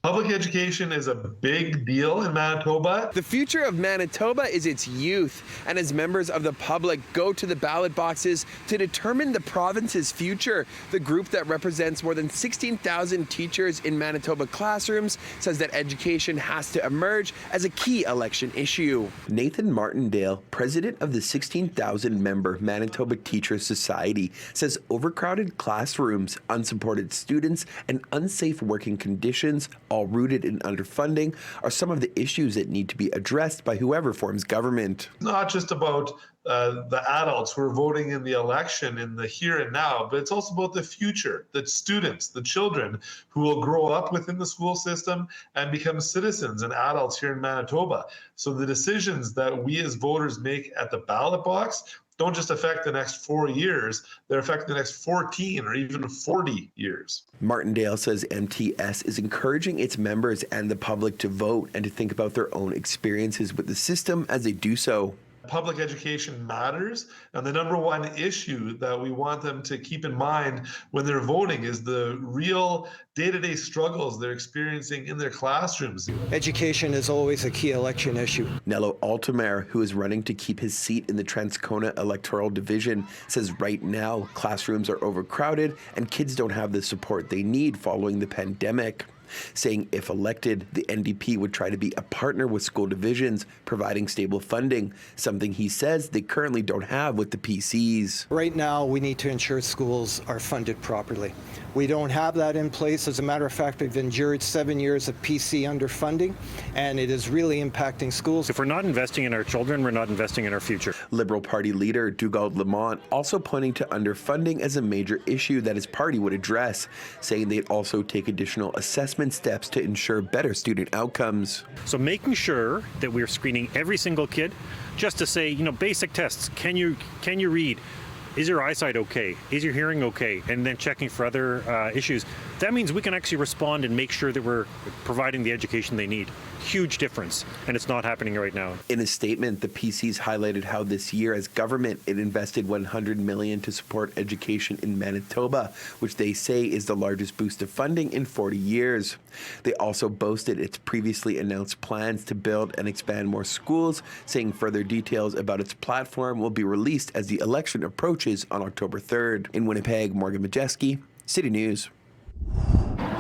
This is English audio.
Public education is a big deal in Manitoba. The future of Manitoba is its youth, and as members of the public go to the ballot boxes to determine the province's future, the group that represents more than 16,000 teachers in Manitoba classrooms says that education has to emerge as a key election issue. Nathan Martindale, president of the 16,000-member Manitoba Teachers Society, says overcrowded classrooms, unsupported students, and unsafe working conditions, all rooted in underfunding, are some of the issues that need to be addressed by whoever forms government. It's not just about the adults who are voting in the election in the here and now, but it's also about the future, the students, the children who will grow up within the school system and become citizens and adults here in Manitoba. So the decisions that we as voters make at the ballot box don't just affect the next 4 years, they're affecting the next 14 or even 40 years. Martindale says MTS is encouraging its members and the public to vote and to think about their own experiences with the system as they do so. Public education matters, and the number one issue that we want them to keep in mind when they're voting is the real day-to-day struggles they're experiencing in their classrooms. Education is always a key election issue. Nello Altomare, who is running to keep his seat in the Transcona electoral division, says right now classrooms are overcrowded and kids don't have the support they need following the pandemic, saying if elected, the NDP would try to be a partner with school divisions, providing stable funding, something he says they currently don't have with the PCs. Right now, we need to ensure schools are funded properly. We don't have that in place. As a matter of fact, we've endured 7 years of PC underfunding, and it is really impacting schools. If we're not investing in our children, we're not investing in our future. Liberal Party leader Dougald Lamont also pointing to underfunding as a major issue that his party would address, saying they'd also take additional assessment steps to ensure better student outcomes. So making sure that we're screening every single kid just to say, basic tests. Can you read? Is your eyesight okay? Is your hearing okay? And then checking for other issues. That means we can actually respond and make sure that we're providing the education they need. Huge difference, and it's not happening right now. In a statement, the PCs highlighted how this year as government, it invested $100 million to support education in Manitoba, which they say is the largest boost of funding in 40 years. They also boasted its previously announced plans to build and expand more schools, saying further details about its platform will be released as the election approaches on October 3rd. In Winnipeg, Modjeski, City News.